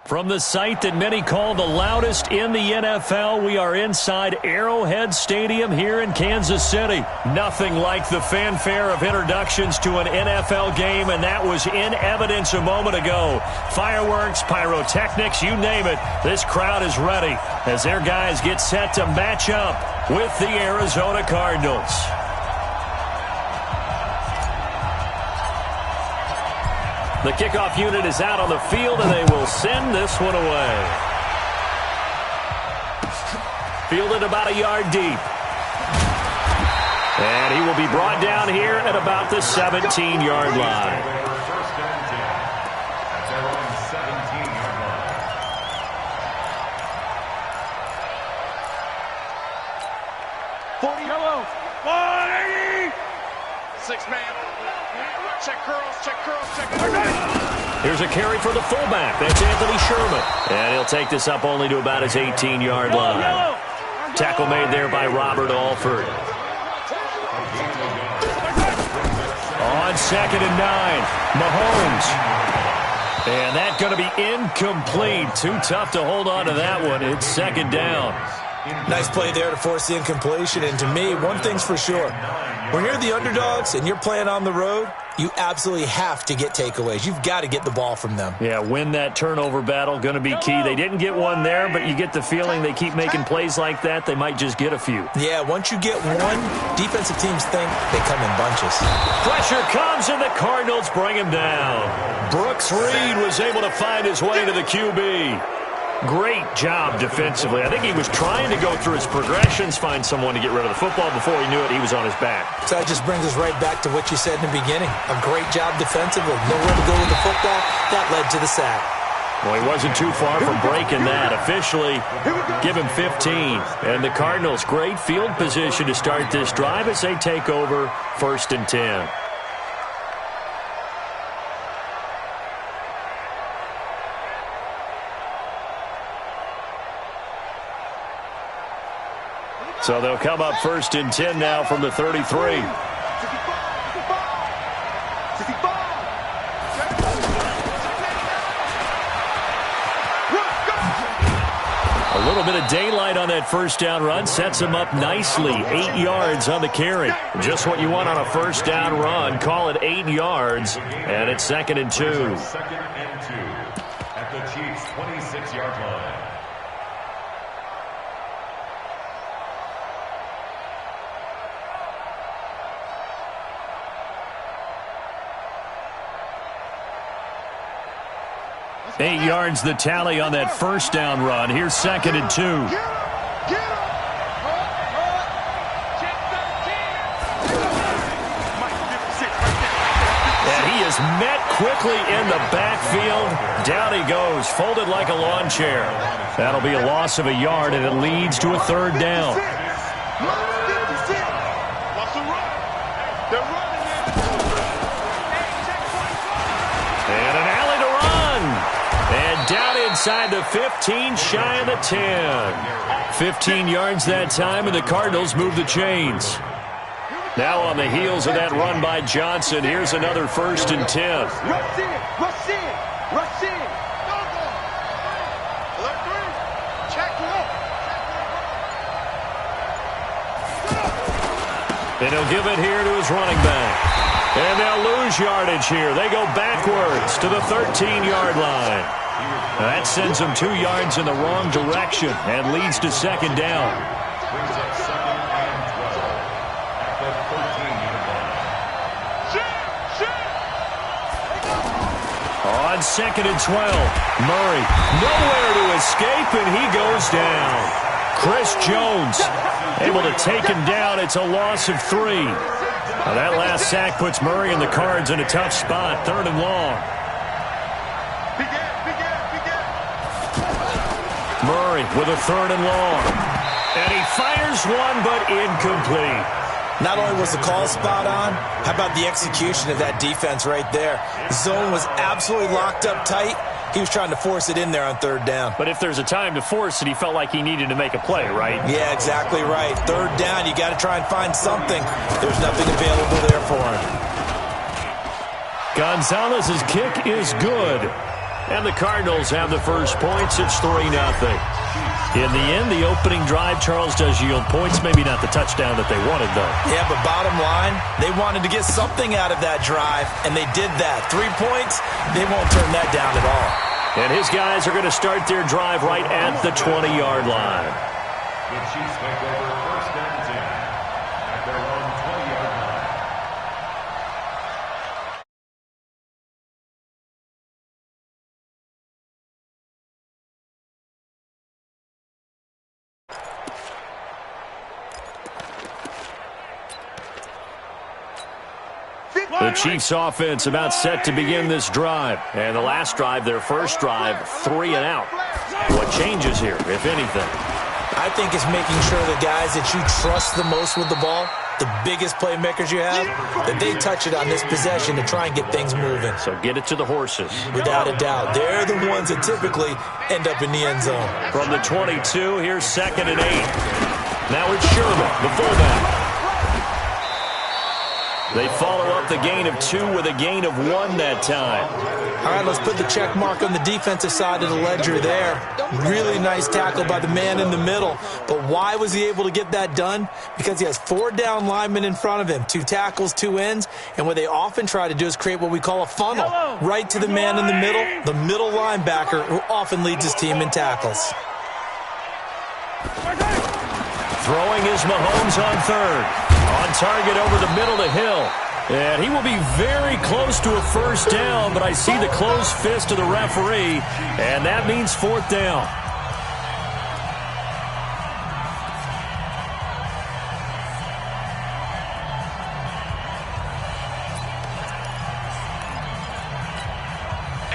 From the site that many call the loudest in the NFL, we are inside Arrowhead Stadium here in Kansas City. Nothing like the fanfare of introductions to an NFL game, and that was in evidence a moment ago. Fireworks, pyrotechnics, you name it. This crowd is ready as their guys get set to match up with the Arizona Cardinals. The kickoff unit is out on the field, and they will send this one away. Fielded about a yard deep. And he will be brought down here at about the 17-yard line. Here's a carry for the fullback. That's Anthony Sherman. And he'll take this up only to about his 18-yard line. Tackle made there by Robert Alford. On 2nd and 9, Mahomes. And that's going to be incomplete. Too tough to hold on to that one. It's 2nd down. Nice play there to force the incompletion. And to me, one thing's for sure. When you're the underdogs and you're playing on the road, you absolutely have to get takeaways. You've got to get the ball from them. Yeah, win that turnover battle, going to be key. They didn't get one there, but you get the feeling they keep making plays like that, they might just get a few. Yeah, once you get one, defensive teams think they come in bunches. Pressure comes, and the Cardinals bring him down. Brooks Reed was able to find his way to the QB. Great job defensively. I think he was trying to go through his progressions, find someone to get rid of the football. Before he knew it, he was on his back. So that just brings us right back to what you said in the beginning. A great job defensively. Nowhere to go with the football. That led to the sack. Well, he wasn't too far from breaking that. Officially, give him 15. And the Cardinals, great field position to start this drive as they take over 1st and 10. So they'll come up 1st and 10 now from the 33. A little bit of daylight on that first down run sets him up nicely. 8 yards on the carry. Just what you want on a first down run. Call it 8 yards, and it's 2nd and 2. 2nd and 2 at the Chiefs' 26-yard line. Eight yards the tally on that first down run. Here's 2nd and 2. And he is met quickly in the backfield. Down he goes, folded like a lawn chair. That'll be a loss of a yard, and it leads to a 3rd down. Down inside the 15, shy of the 10. 15 yards that time, and the Cardinals move the chains. Now on the heels of that run by Johnson, here's another 1st and 10. And he'll give it here to his running back. And they'll lose yardage here. They go backwards to the 13-yard line. That sends them 2 yards in the wrong direction and leads to 2nd down. Brings up 2nd and 12 at the 13-yard line. On 2nd and 12, Murray nowhere to escape, and he goes down. Chris Jones able to take him down. It's a loss of 3. Now that last sack puts Murray and the Cards in a tough spot. 3rd and long. Murray with a 3rd and long. And he fires one, but incomplete. Not only was the call spot on, how about the execution of that defense right there? The zone was absolutely locked up tight. He was trying to force it in there on 3rd down. But if there's a time to force it, he felt like he needed to make a play, right? Yeah, exactly right. 3rd down, you got to try and find something. There's nothing available there for him. Gonzalez's kick is good. And the Cardinals have the first points. It's 3-0. In the end, the opening drive, Charles, does yield points. Maybe not the touchdown that they wanted, though. Yeah, but bottom line, they wanted to get something out of that drive, and they did that. 3 points, they won't turn that down at all. And his guys are going to start their drive right at the 20-yard line. The Chiefs take over first and 10 at their own 20-yard line. The Chiefs offense about set to begin this drive. And the last drive, their first drive, 3 and out. What changes here, if anything? I think it's making sure the guys that you trust the most with the ball, the biggest playmakers you have, that they touch it on this possession to try and get things moving. So get it to the horses. Without a doubt. They're the ones that typically end up in the end zone. From the 22, here's 2nd and 8. Now it's Sherman, the fullback. They follow up the gain of 2 with a gain of 1 that time. All right, let's put the check mark on the defensive side of the ledger there. Really nice tackle by the man in the middle. But why was he able to get that done? Because he has 4 down linemen in front of him, 2 tackles, 2 ends. And what they often try to do is create what we call a funnel. Right to the man in the middle linebacker, who often leads his team in tackles. Throwing is Mahomes on 3rd. On target over the middle to Hill. And he will be very close to a first down, but I see the closed fist of the referee, and that means 4th down.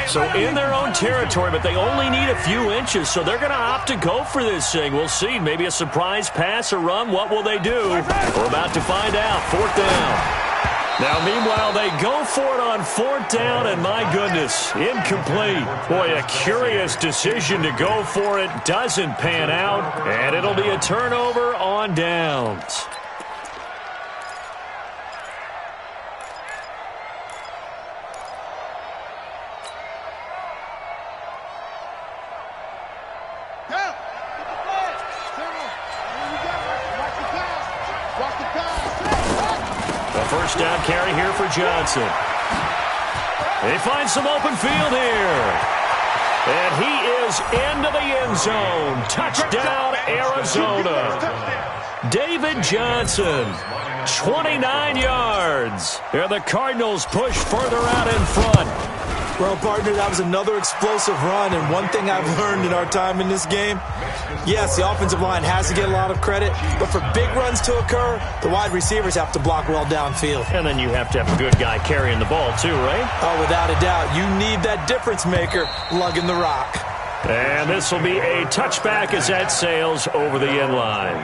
So in their own territory, but they only need a few inches, so they're going to opt to go for this thing. We'll see. Maybe a surprise pass or run. What will they do? We're about to find out. 4th down. Now, meanwhile, they go for it on 4th down, and my goodness, incomplete. Boy, a curious decision to go for it. Doesn't pan out, and it'll be a turnover on downs. First down carry here for Johnson. They find some open field here. And he is into the end zone. Touchdown, Arizona. David Johnson, 29 yards. And the Cardinals push further out in front. Well, partner, that was another explosive run, and one thing I've learned in our time in this game, yes, the offensive line has to get a lot of credit, but for big runs to occur, the wide receivers have to block well downfield. And then you have to have a good guy carrying the ball too, right? Oh, without a doubt. You need that difference maker lugging the rock. And this will be a touchback as that sails over the end line.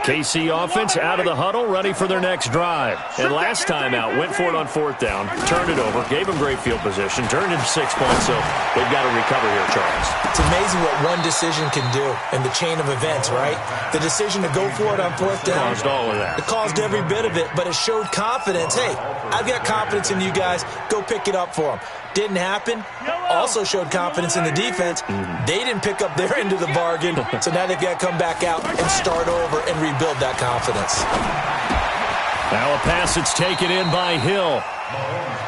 KC offense out of the huddle, ready for their next drive. And last time out, went for it on 4th down, turned it over, gave them great field position, turned into 6 points, so they've got to recover here, Charles. It's amazing what one decision can do in the chain of events, right? The decision to go for it on 4th down. Caused all of that. It caused every bit of it, but it showed confidence. Hey, I've got confidence in you guys. Go pick it up for them. Didn't happen. Also showed confidence in the defense. They didn't pick up their end of the bargain, so now they've got to come back out and start over and rebuild that confidence. Now a pass that's taken in by Hill.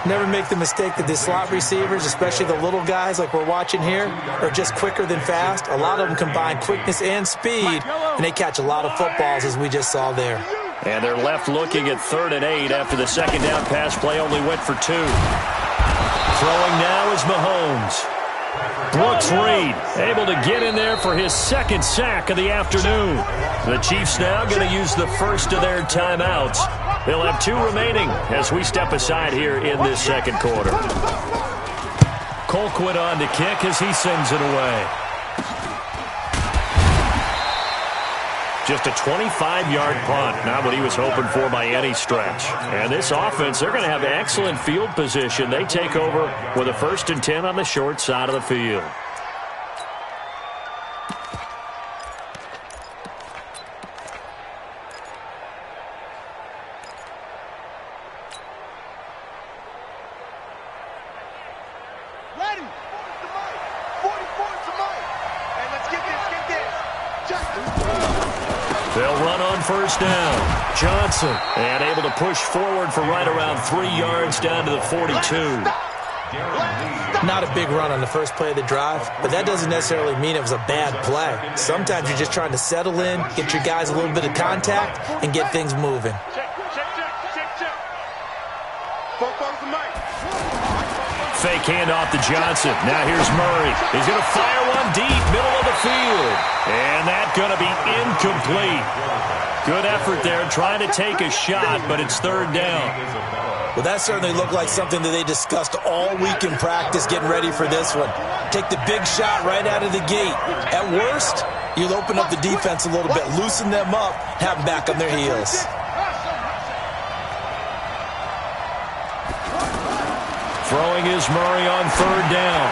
Never make the mistake that the slot receivers, especially the little guys like we're watching here, are just quicker than fast. A lot of them combine quickness and speed, and they catch a lot of footballs, as we just saw there. And they're left looking at 3rd and 8 after the second down pass play only went for 2. Throwing now is Mahomes. Brooks Reed able to get in there for his 2nd sack of the afternoon. The Chiefs now going to use the first of their timeouts. They'll have 2 remaining as we step aside here in this second quarter. Colquitt on to kick as he sends it away. Just a 25-yard punt. Not what he was hoping for by any stretch. And this offense, they're going to have excellent field position. They take over with a 1st and 10 on the short side of the field. They'll run on 1st down. Johnson, and able to push forward for right around 3 yards down to the 42. Not a big run on the first play of the drive, but that doesn't necessarily mean it was a bad play. Sometimes you're just trying to settle in, get your guys a little bit of contact, and get things moving. Fake handoff to Johnson. Now here's Murray. He's going to fire one deep, middle of the field. And that's going to be incomplete. Good effort there, trying to take a shot, but it's 3rd down. Well, that certainly looked like something that they discussed all week in practice getting ready for this one. Take the big shot right out of the gate. At worst, you'll open up the defense a little bit, loosen them up, have them back on their heels. Throwing is Murray on 3rd down.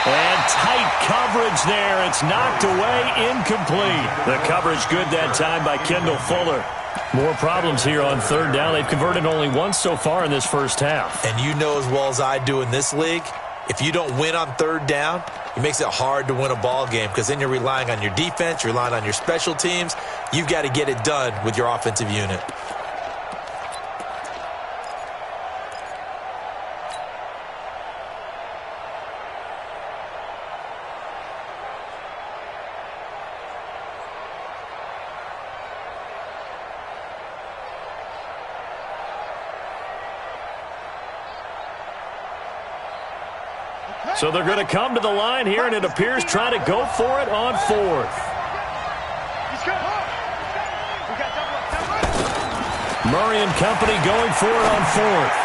And tight coverage there. It's knocked away, incomplete. The coverage good that time by Kendall Fuller. More problems here on 3rd down. They've converted only once so far in this first half. And you know as well as I do in this league, if you don't win on 3rd down, it makes it hard to win a ball game because then you're relying on your defense, you're relying on your special teams. You've got to get it done with your offensive unit. So they're going to come to the line here, and it appears trying to go for it on 4th. Murray and company going for it on 4th.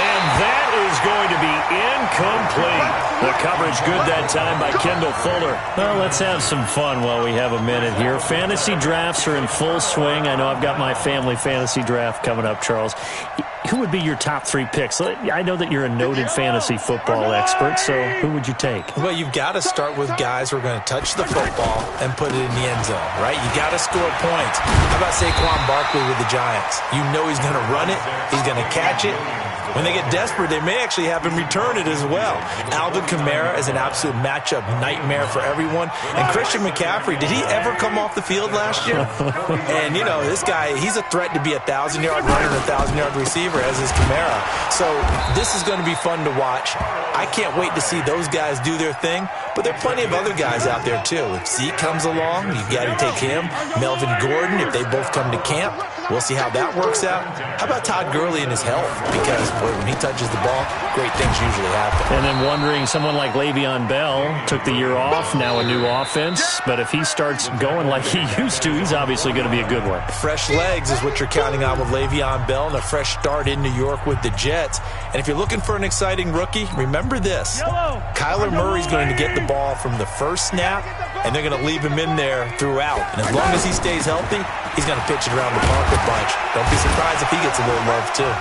And that is going to be incomplete. The coverage good that time by Kendall Fuller. Well, let's have some fun while we have a minute here. Fantasy drafts are in full swing. I know I've got my family fantasy draft coming up, Charles. Who would be your top 3 picks? I know that you're a noted fantasy football expert, so who would you take? Well, you've got to start with guys who are going to touch the football and put it in the end zone, right? You got to score points. How about Saquon Barkley with the Giants? You know he's going to run it. He's going to catch it. When they get desperate, they may actually have him return it as well. Alvin Kamara is an absolute matchup nightmare for everyone. And Christian McCaffrey, did he ever come off the field last year? And, you know, this guy, he's a threat to be a 1,000-yard runner and a 1,000-yard receiver, as is Kamara. So this is going to be fun to watch. I can't wait to see those guys do their thing. But there are plenty of other guys out there, too. If Zeke comes along, you've got to take him. Melvin Gordon, if they both come to camp, we'll see how that works out. How about Todd Gurley and his health? Because, boy, when he touches the ball, great things usually happen. And then wondering, someone like Le'Veon Bell took the year off, now a new offense. But if he starts going like he used to, he's obviously going to be a good one. Fresh legs is what you're counting on with Le'Veon Bell and a fresh start in New York with the Jets. And if you're looking for an exciting rookie, remember this. Kyler Murray's going to get the ball from the first snap, and they're going to leave him in there throughout. And as long as he stays healthy, he's going to pitch it around the park a bunch. Don't be surprised if he gets a little love, too.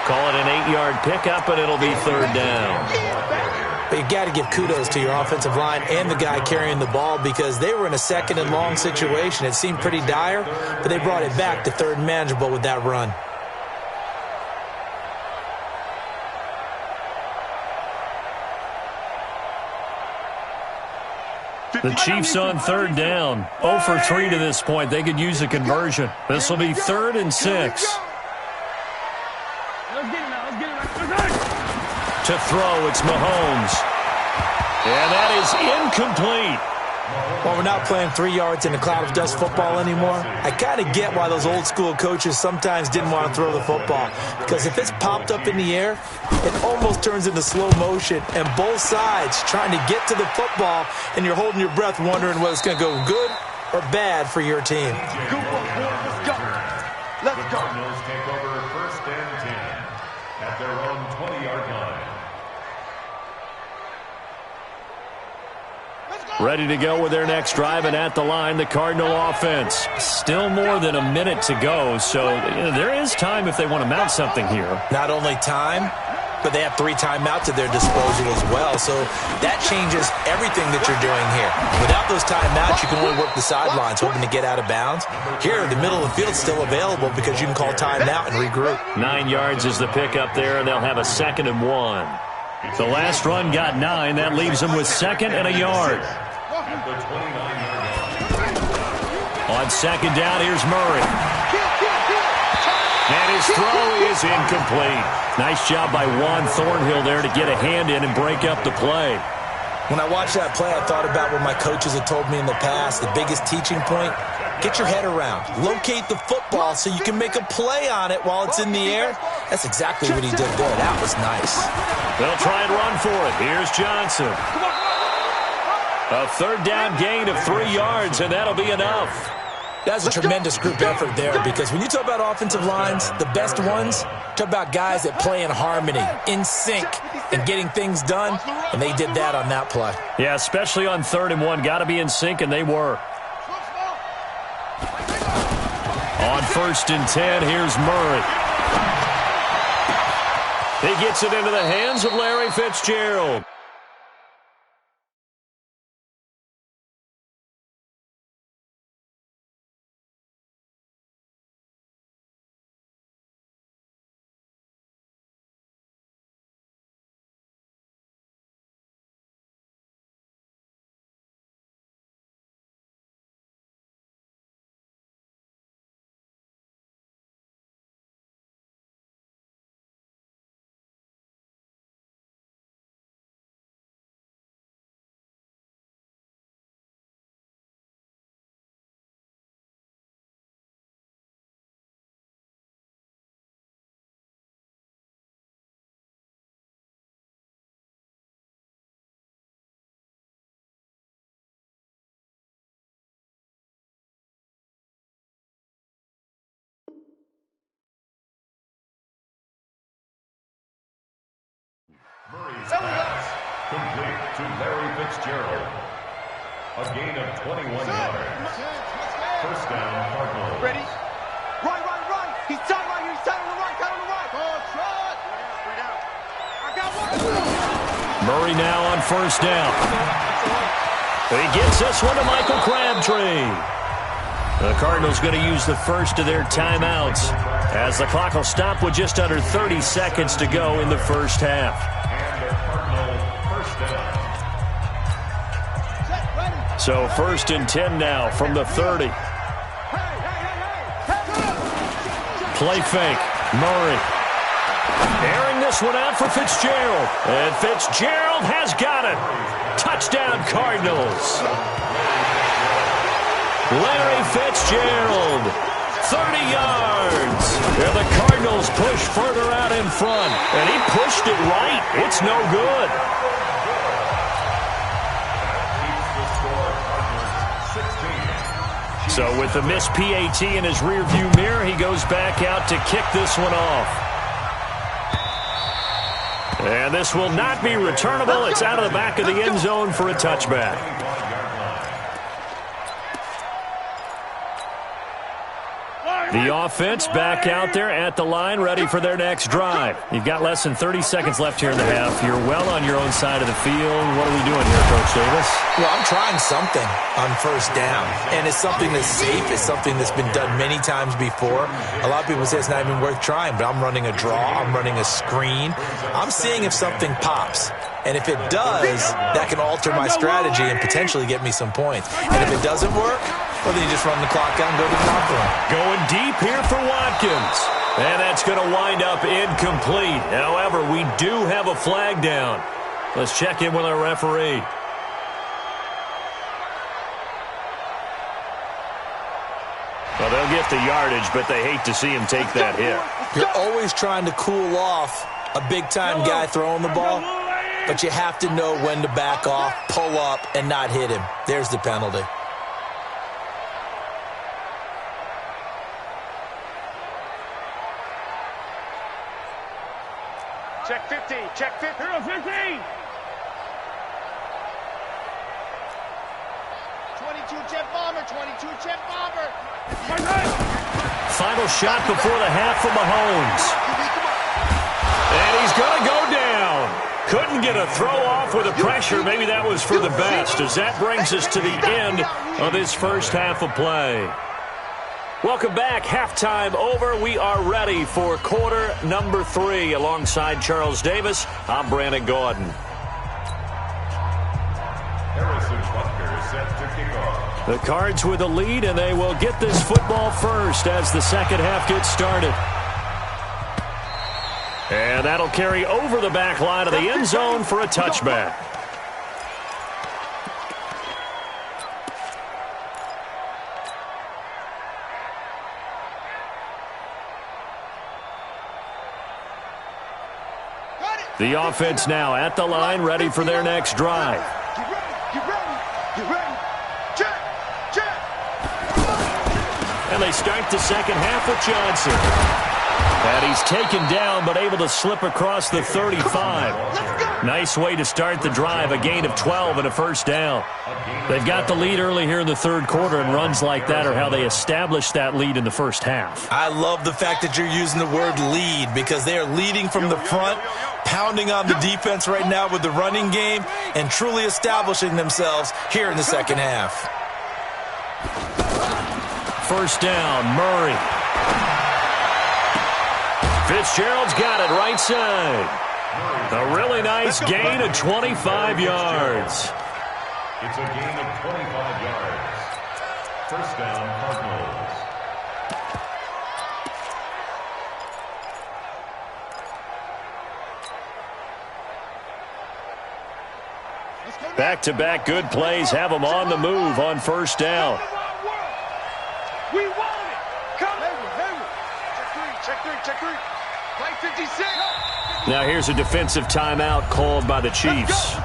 Call it an 8-yard pickup, and it'll be 3rd down. But you got to give kudos to your offensive line and the guy carrying the ball because they were in a 2nd and long situation. It seemed pretty dire, but they brought it back to 3rd and manageable with that run. The Chiefs on 3rd down. 0 for 3 to this point. They could use a conversion. This will be 3rd and 6. To throw, it's Mahomes. And that is incomplete. Well, we're not playing 3 yards in a cloud of dust football anymore. I kind of get why those old school coaches sometimes didn't want to throw the football. Because if it's popped up in the air, it almost turns into slow motion. And both sides trying to get to the football, and you're holding your breath wondering whether it's going to go good or bad for your team. Let's go. Cardinals take over 1st and 10 at their own 20-yard line. Let's go. Ready to go with their next drive, and at the line, the Cardinal offense. Still more than a minute to go, so there is time if they want to mount something here. Not only time, but they have 3 timeouts at their disposal as well, so that changes everything that you're doing here. Without those timeouts, you can only work the sidelines, hoping to get out of bounds. Here, the middle of the field's still available because you can call timeout and regroup. 9 yards is the pickup there, and they'll have a 2nd and 1. The last run got 9. That leaves them with 2nd and a yard. On 2nd down, here's Murray. And his throw is incomplete. Nice job by Juan Thornhill there to get a hand in and break up the play. When I watched that play, I thought about what my coaches had told me in the past. The biggest teaching point, get your head around. Locate the football so you can make a play on it while it's in the air. That's exactly what he did there. That was nice. They'll try and run for it. Here's Johnson. A 3rd down gain of 3 yards, and that'll be enough. That's a tremendous group effort there, because when you talk about offensive lines, the best ones, talk about guys that play in harmony, in sync, and getting things done, and they did that on that play. Yeah, especially on 3rd and 1. Got to be in sync, and they were. On 1st and 10, here's Murray. He gets it into the hands of Larry Fitzgerald. Murray's pass complete to Larry Fitzgerald. A gain of 21 yards. 1st down, Cardinals. Ready? Right. He's tied right here. He's tied on the right. Tied on the right. Shot. I got one. Murray now on 1st down. He gets this one to Michael Crabtree. The Cardinals going to use the first of their timeouts as the clock will stop with just under 30 seconds to go in the 1st half. So 1st and 10 now from the 30. Play fake. Murray. Airing this one out for Fitzgerald. And Fitzgerald has got it. Touchdown Cardinals. Larry Fitzgerald. 30 yards. And the Cardinals push further out in front. And he pushed it right. It's no good. So with the missed PAT in his rearview mirror, he goes back out to kick this one off. And this will not be returnable. It's out of the back of the end zone for a touchback. The offense back out there at the line, ready for their next drive. You've got less than 30 seconds left here in the half. You're well on your own side of the field. What are we doing here, Coach Davis? Well, I'm trying something on 1st down, and it's something that's safe. It's something that's been done many times before. A lot of people say it's not even worth trying, but I'm running a draw. I'm running a screen. I'm seeing if something pops. And if it does, that can alter my strategy and potentially get me some points. And if it doesn't work, well, then you just run the clock out and go to the locker room. Going deep here for Watkins. And that's going to wind up incomplete. However, we do have a flag down. Let's check in with our referee. Well, they'll get the yardage, but they hate to see him take that hit. You're always trying to cool off a big-time guy throwing the ball, but you have to know when to back off, pull up, and not hit him. There's the penalty. Check 15. Check 15. 15. 22-jet bomber, 22-jet bomber. Final shot before the half from Mahomes. And he's going to go down. Couldn't get a throw off with the pressure. Maybe that was for the best, as that brings us to the end of this first half of play. Welcome back. Halftime over. We are ready for quarter number 3. Alongside Charles Davis, I'm Brandon Gordon. Harrison Butker set to kick off. The Cards with the lead, and they will get this football first as the second half gets started. And that'll carry over the back line of the end zone for a touchback. The offense now at the line, ready for their next drive. Get ready. Check. And they start the second half with Johnson. And he's taken down, but able to slip across the 35. Nice way to start the drive, a gain of 12 and a first down. They've got the lead early here in the third quarter, and runs like that are how they established that lead in the first half. I love the fact that you're using the word lead, because they are leading from the front, pounding on the defense right now with the running game, and truly establishing themselves here in the second half. First down, Murray. Fitzgerald's got it right side. A really nice gain of 25 yards. It's a gain of 25 yards. First down, Cardinals. Back-to-back good plays have them on the move on first down. We want it. Come. Check three. Play 56. Now here's a defensive timeout called by the Chiefs.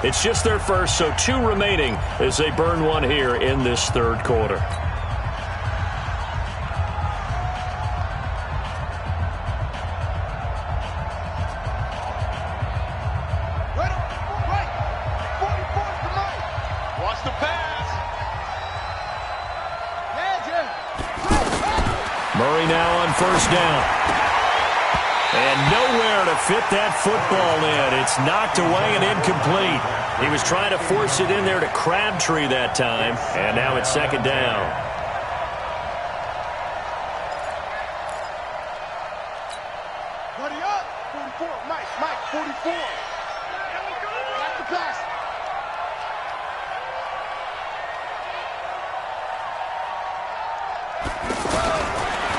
It's just their first, so 2 remaining as they burn one here in this third quarter. Right. 44 to Mike. Watch the pass. Murray now on first down. And nowhere to fit that football in. It's knocked away and incomplete. He was trying to force it in there to Crabtree that time. And now it's second down. Buddy up. 44. Mike, 44. Back to pass.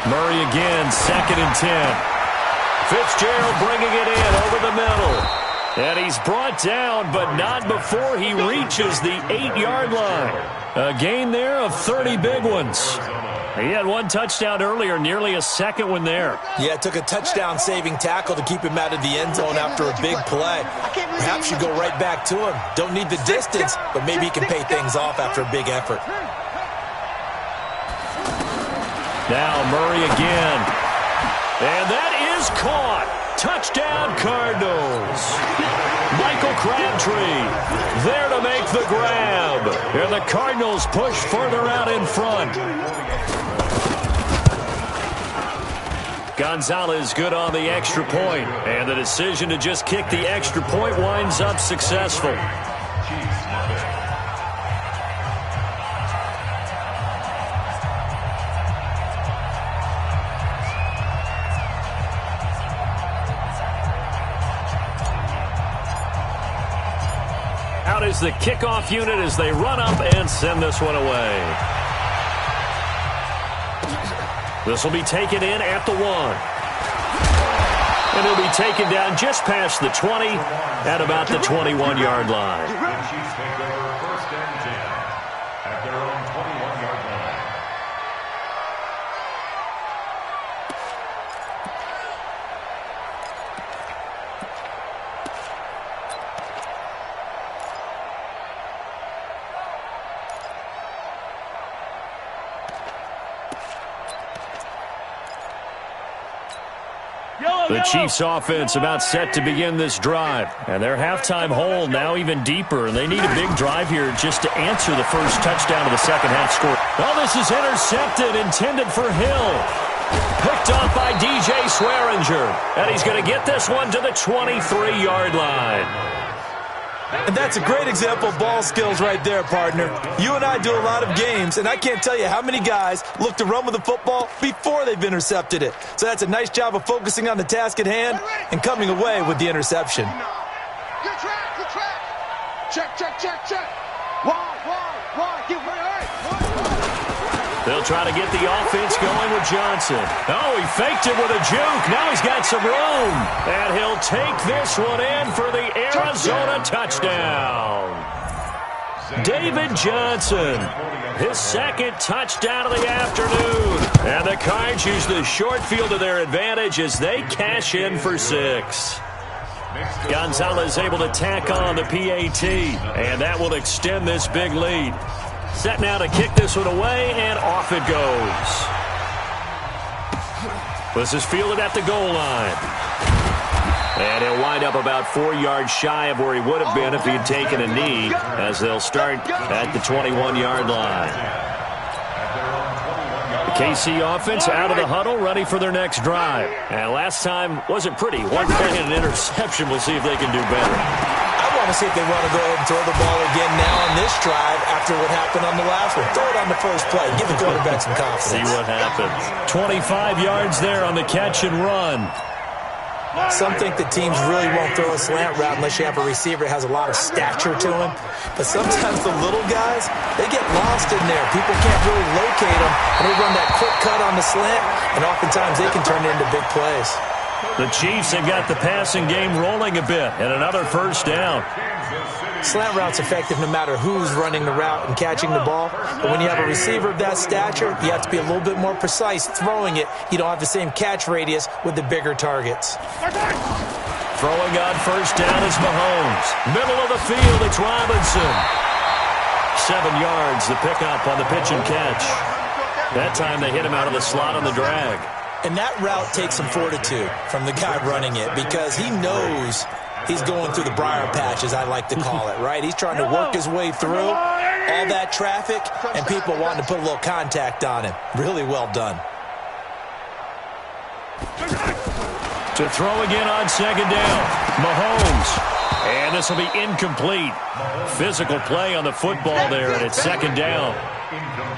Murray again, 2nd and 10. Fitzgerald bringing it in over the middle. And he's brought down, but not before he reaches the 8-yard line. A gain there of 30 big ones. He had 1 touchdown earlier, nearly a second one there. Yeah, it took a touchdown-saving tackle to keep him out of the end zone after a big play. Perhaps you go right back to him. Don't need the distance, but maybe he can pay things off after a big effort. Now Murray again. And that is caught. Touchdown, Cardinals. Michael Crabtree there to make the grab. And the Cardinals push further out in front. Gonzalez good on the extra point. And the decision to just kick the extra point winds up successful. Out is the kickoff unit as they run up and send this one away. This will be taken in at the 1. And it'll be taken down just past the 20 at about the 21-yard line. The Chiefs take over first and 10 at their own 21-yard line. The Chiefs offense about set to begin this drive. And their halftime hole now even deeper. And they need a big drive here just to answer the first touchdown of the second half score. Oh, this is intercepted, intended for Hill. Picked off by DJ Swearinger. And he's going to get this one to the 23-yard line. And that's a great example of ball skills right there, partner. You and I do a lot of games, and I can't tell you how many guys look to run with the football before they've intercepted it. So that's a nice job of focusing on the task at hand and coming away with the interception. Good track, good track. Check, check, check, check. Wide. Get right. They'll try to get the offense going with Johnson. Oh, he faked it with a juke. Now he's got some room. And he'll take this one in for the Arizona touchdown. David Johnson, his second touchdown of the afternoon. And the Cards use the short field to their advantage as they cash in for 6. Gonzalez able to tack on the PAT, and that will extend this big lead. Set now to kick this one away, and off it goes. This is fielded at the goal line. And he'll wind up about 4 yards shy of where he would have been if he had taken a knee, as they'll start at the 21-yard line. The KC offense out of the huddle, ready for their next drive. And last time wasn't pretty. One play and an interception. We'll see if they can do better. I want to see if they want to go ahead and throw the ball again now on this drive after what happened on the last one. Throw it on the first play. Give the quarterback some confidence. See what happens. 25 yards there on the catch and run. Some think that teams really won't throw a slant route unless you have a receiver that has a lot of stature to him. But sometimes the little guys, they get lost in there. People can't really locate them, and they run that quick cut on the slant, and oftentimes they can turn it into big plays. The Chiefs have got the passing game rolling a bit, and another first down. Slant route's effective no matter who's running the route and catching the ball. But when you have a receiver of that stature, you have to be a little bit more precise throwing it. You don't have the same catch radius with the bigger targets. Throwing on first down is Mahomes. Middle of the field, it's Robinson. 7 yards, the pickup on the pitch and catch. That time they hit him out of the slot on the drag. And that route takes some fortitude from the guy running it because he knows he's going through the briar patch, as I like to call it, right? He's trying to work his way through all that traffic and people wanting to put a little contact on him. Really well done. To throw again on second down, Mahomes. And this will be incomplete. Physical play on the football there, and it's second down.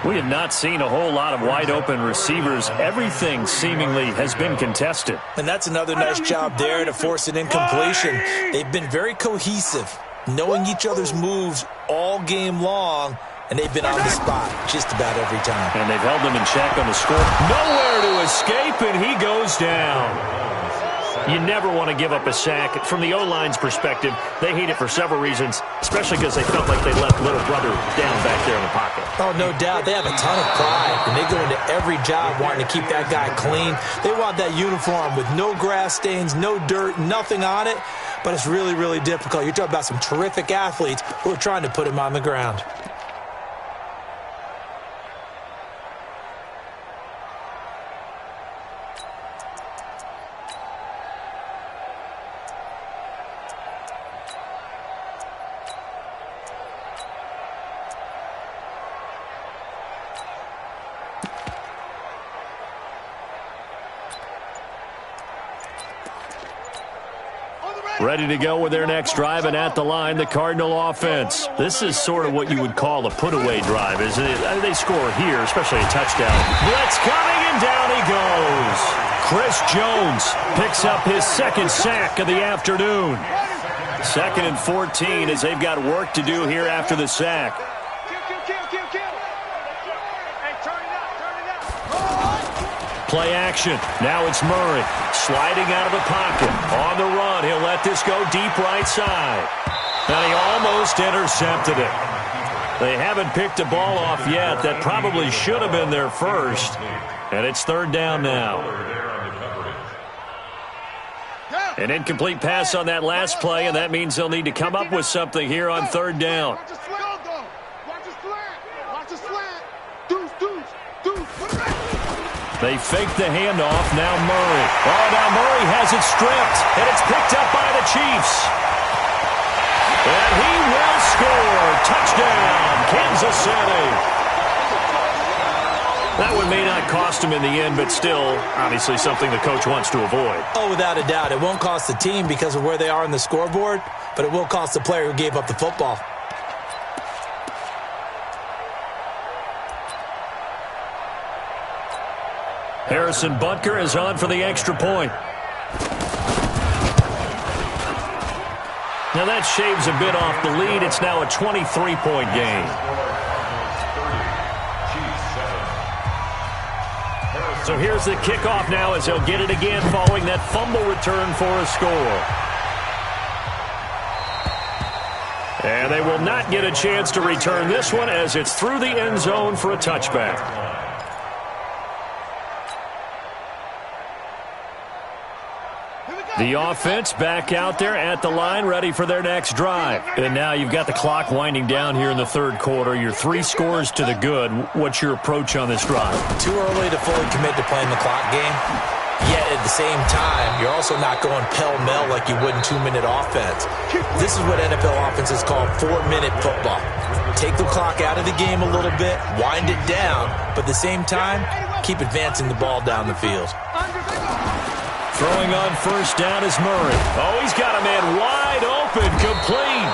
We have not seen a whole lot of wide-open receivers. Everything seemingly has been contested. And that's another nice job there to force an incompletion. They've been very cohesive, knowing each other's moves all game long, and they've been on the spot just about every time. And they've held them in check on the score. Nowhere to escape, and he goes down. You never want to give up a sack. From the O-line's perspective, they hate it for several reasons, especially because they felt like they left little brother down back there in the pocket. Oh, no doubt. They have a ton of pride, and they go into every job wanting to keep that guy clean. They want that uniform with no grass stains, no dirt, nothing on it, but it's really, really difficult. You're talking about some terrific athletes who are trying to put him on the ground. Ready to go with their next drive, and at the line, the Cardinal offense. This is sort of what you would call a put-away drive, isn't it? They score here, especially a touchdown. Blitz coming, and down he goes. Chris Jones picks up his second sack of the afternoon. 2nd and 14 as they've got work to do here after the sack. Play action. Now it's Murray sliding out of the pocket. On the run, he'll let this go deep right side. And he almost intercepted it. They haven't picked a ball off yet. That probably should have been their first. And it's 3rd down now. An incomplete pass on that last play, and that means they'll need to come up with something here on 3rd down. They fake the handoff. Now Murray. Oh, now Murray has it stripped, and it's picked up by the Chiefs. And he will score. Touchdown, Kansas City. That one may not cost him in the end, but still, obviously something the coach wants to avoid. Oh, without a doubt. It won't cost the team because of where they are on the scoreboard, but it will cost the player who gave up the football. Harrison Butker is on for the extra point. Now that shaves a bit off the lead. It's now a 23-point game. So here's the kickoff now as he'll get it again following that fumble return for a score. And they will not get a chance to return this one as it's through the end zone for a touchback. The offense back out there at the line, ready for their next drive. And now you've got the clock winding down here in the third quarter. You're 3 scores to the good. What's your approach on this drive? Too early to fully commit to playing the clock game. Yet at the same time, you're also not going pell-mell like you would in 2-minute offense. This is what NFL offenses call 4-minute football. Take the clock out of the game a little bit, wind it down, but at the same time, keep advancing the ball down the field. Throwing on first down is Murray. Oh, he's got a man wide open, complete.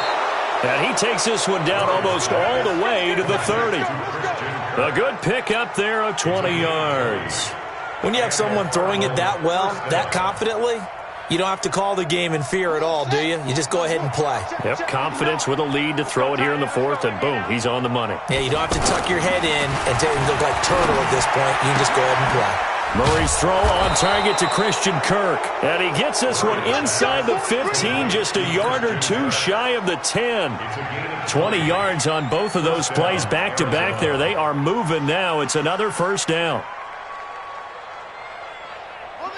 And he takes this one down almost all the way to the 30. A good pick up there of 20 yards. When you have someone throwing it that well, that confidently, you don't have to call the game in fear at all, do you? You just go ahead and play. Yep, confidence with a lead to throw it here in the fourth, and boom, he's on the money. Yeah, you don't have to tuck your head in and look like turtle at this point. You can just go ahead and play. Murray's throw on target to Christian Kirk. And he gets this one inside the 15, just a yard or two shy of the 10. 20 yards on both of those plays back-to-back there. They are moving now. It's another first down.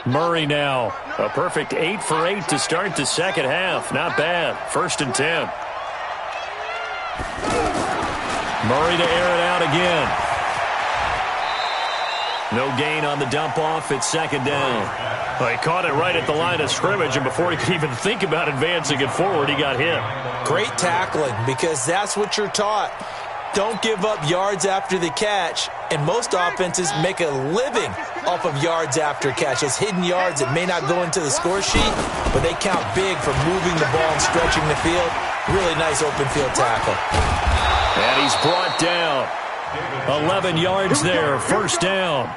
Murray now. A perfect 8 for 8 to start the second half. Not bad. 1st and 10. Murray to air it out again. No gain on the dump-off. It's 2nd down. Well, he caught it right at the line of scrimmage, and before he could even think about advancing it forward, he got hit. Great tackling, because that's what you're taught. Don't give up yards after the catch, and most offenses make a living off of yards after catch. Those hidden yards that may not go into the score sheet, but they count big for moving the ball and stretching the field. Really nice open field tackle. And he's brought down. 11 yards there, 1st down.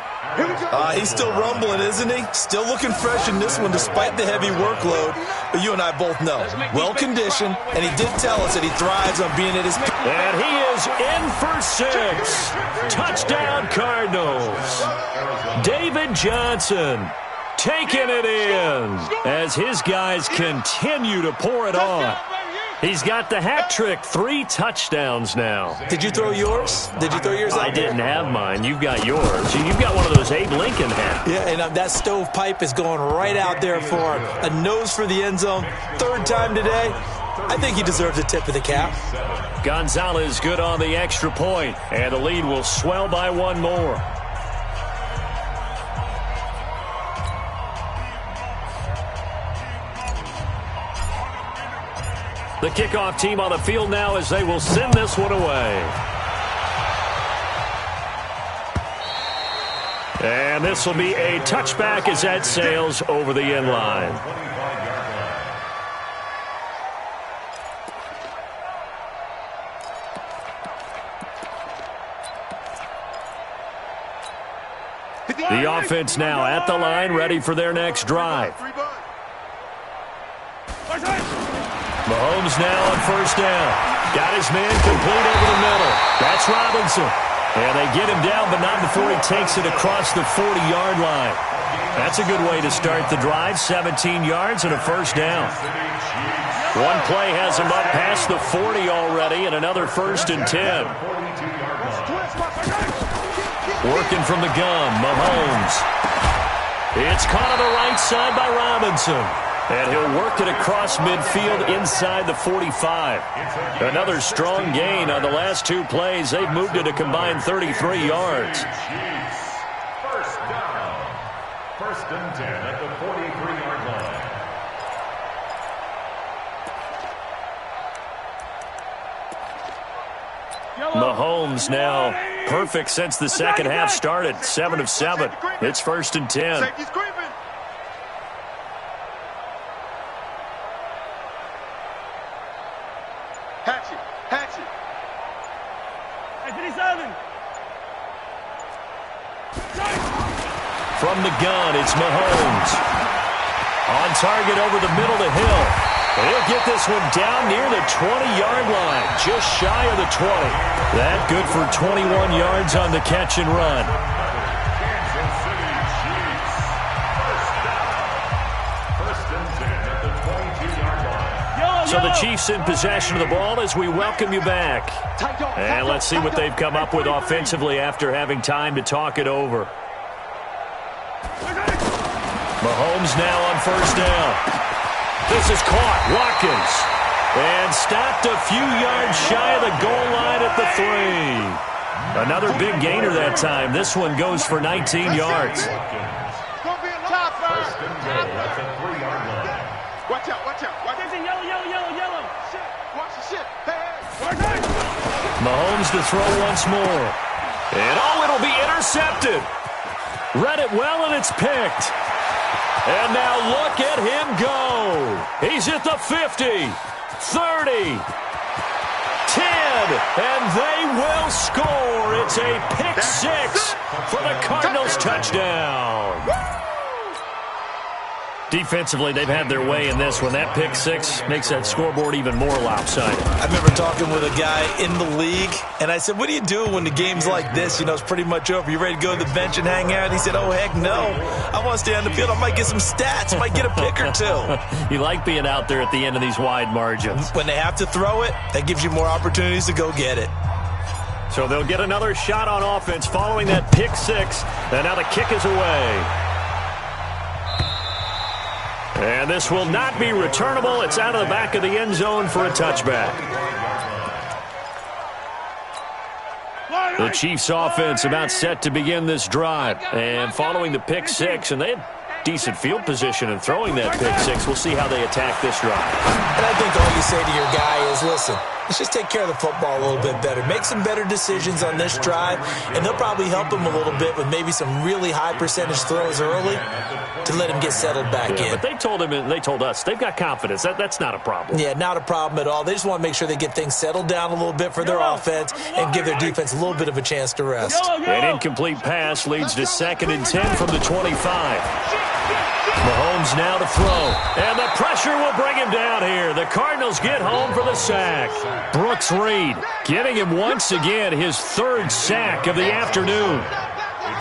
He's still rumbling, isn't he? Still looking fresh in this one despite the heavy workload. But you and I both know, well-conditioned, and he did tell us that he thrives on being at his... And he is in for 6. Touchdown, Cardinals. David Johnson taking it in as his guys continue to pour it on. He's got the hat trick, 3 touchdowns now. Did you throw yours? Did you throw yours out? I didn't have mine. You've got yours. You've got one of those Abe Lincoln hats. Yeah, and that stovepipe is going right out there for him. A nose for the end zone. 3rd time today. I think he deserves a tip of the cap. Gonzalez good on the extra point, and the lead will swell by 1 more. The kickoff team on the field now as they will send this one away. And this will be a touchback as that sails over the end line. The offense now at the line, ready for their next drive. Mahomes now on 1st down. Got his man complete over the middle. That's Robinson. And they get him down, but not before he takes it across the 40-yard line. That's a good way to start the drive. 17 yards and a 1st down. One play has him up past the 40 already, and another 1st and 10. Working from the gun, Mahomes. It's caught on the right side by Robinson. And he'll work it across midfield inside the 45. Another strong gain on the last 2 plays. They've moved it a combined 33 yards. First and 10 at the 43-yard line. Mahomes now perfect since the second half started. 7 of 7. It's first and 10. Safety's creeping. Hatchet. Hatchet. Hey, 57. From the gun, it's Mahomes. On target over the middle to Hill. He'll get this one down near the 20-yard line, just shy of the 20. That good for 21 yards on the catch and run. Kansas City Chiefs. First and 10 at the 22-yard line. So the Chiefs in possession of the ball as we welcome you back. And let's see what they've come up with offensively after having time to talk it over. Mahomes now on first down. This is caught. Watkins. And stopped a few yards shy of the goal line at the 3. Another big gainer that time. This one goes for 19 yards. First and goal at the 3-yard line. Watch out, watch out. Watch out. Yellow. Shit. Watch the shit. Hey. Mahomes to throw once more. And it'll be intercepted. Read it well, and it's picked. And now look at him go. He's at the 50, 30, 10, and they will score. It's a pick six for the Cardinals touchdown. Defensively, they've had their way in this one. That pick six makes that scoreboard even more lopsided. I remember talking with a guy in the league, and I said, what do you do when the game's like this? You know, it's pretty much over. You ready to go to the bench and hang out? He said, oh, heck no. I want to stay on the field. I might get some stats. Might get a pick or two. You like being out there at the end of these wide margins. When they have to throw it, that gives you more opportunities to go get it. So they'll get another shot on offense following that pick six. And now the kick is away. And this will not be returnable. It's out of the back of the end zone for a touchback. The Chiefs offense about set to begin this drive. And following the pick six, and they had decent field position in throwing that pick six. We'll see how they attack this drive. And I think all you say to your guy is, listen, let's just take care of the football a little bit better. Make some better decisions on this drive, and they'll probably help him a little bit with maybe some really high percentage throws early to let him get settled back in. But they told him, and they told us, they've got confidence. That's not a problem. Yeah, not a problem at all. They just want to make sure they get things settled down a little bit for their offense and give their defense a little bit of a chance to rest. An incomplete pass leads to 2nd and 10 from the 25. Mahomes now to throw, and the pressure will bring him down here. The Cardinals get home for the sack. Brooks Reed getting him once again his 3rd sack of the afternoon. It's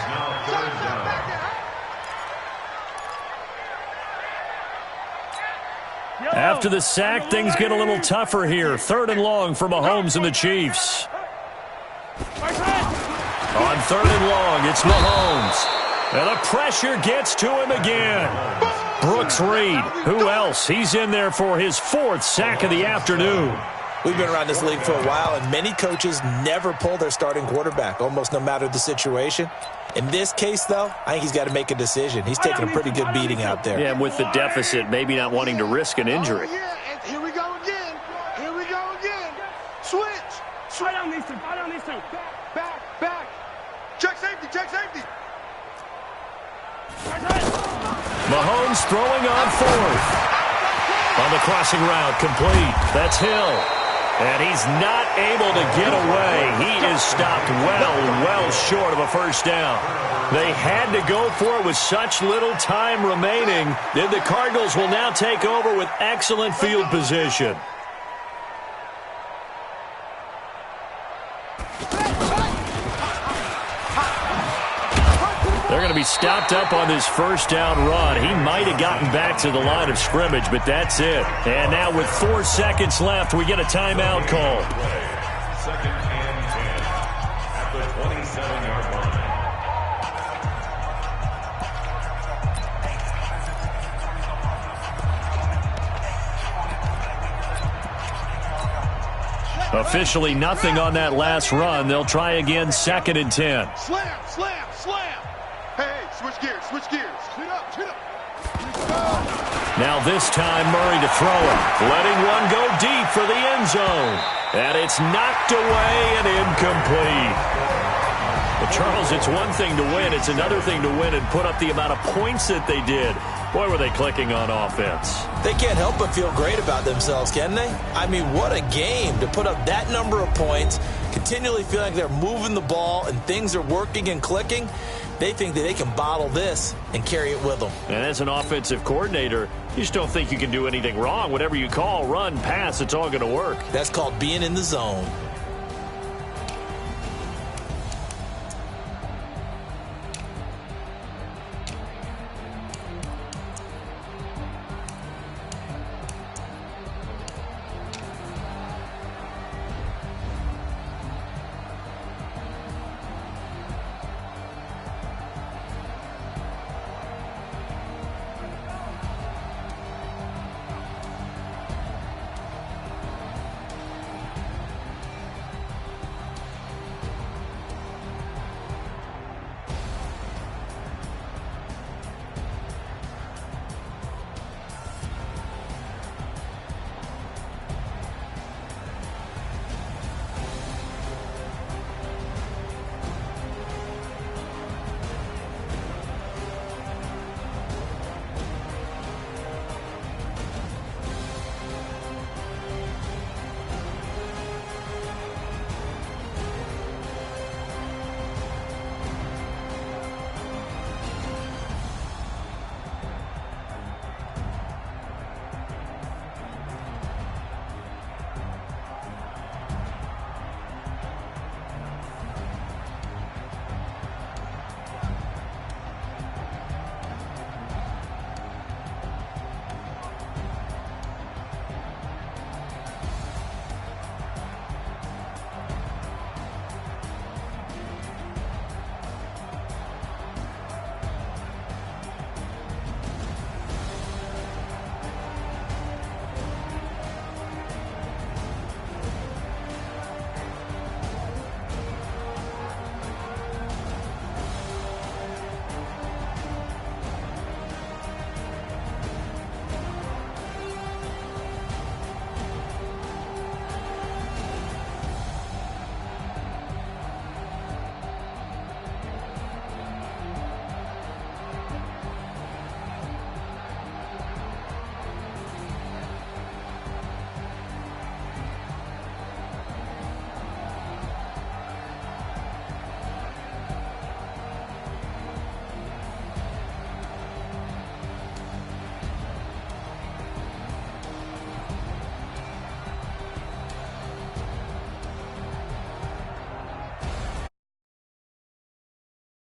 now 3rd down. After the sack, things get a little tougher here. 3rd and long for Mahomes and the Chiefs. On 3rd and long, it's Mahomes. And the pressure gets to him again. Brooks Reed, who else? He's in there for his 4th sack of the afternoon. We've been around this league for a while, and many coaches never pull their starting quarterback, almost no matter the situation. In this case, though, I think he's got to make a decision. He's taking a pretty good beating out there. Yeah, and with the deficit, maybe not wanting to risk an injury. Oh, yeah, and here we go again. Here we go again. Switch. Right on these two. Right on these two. Back. Check safety. Mahomes throwing on 4th. On the crossing route, complete. That's Hill. And he's not able to get away. He is stopped well short of a first down. They had to go for it with such little time remaining. Then the Cardinals will now take over with excellent field position. They're going to be stopped up on this first down run. He might have gotten back to the line of scrimmage, but that's it. And now with 4 seconds left, we get a timeout call. 2nd and 10 at the 27-yard line. Officially nothing on that last run. They'll try again, 2nd and 10. Slam. Hey, switch gears, switch gears. Chin up, chin up. Now this time Murray to throw it. Letting one go deep for the end zone. And it's knocked away and incomplete. But Charles, it's one thing to win. It's another thing to win and put up the amount of points that they did. Boy, were they clicking on offense. They can't help but feel great about themselves, can they? I mean, what a game to put up that number of points, continually feel like they're moving the ball and things are working and clicking. They think that they can bottle this and carry it with them. And as an offensive coordinator, you just don't think you can do anything wrong. Whatever you call, run, pass, it's all going to work. That's called being in the zone.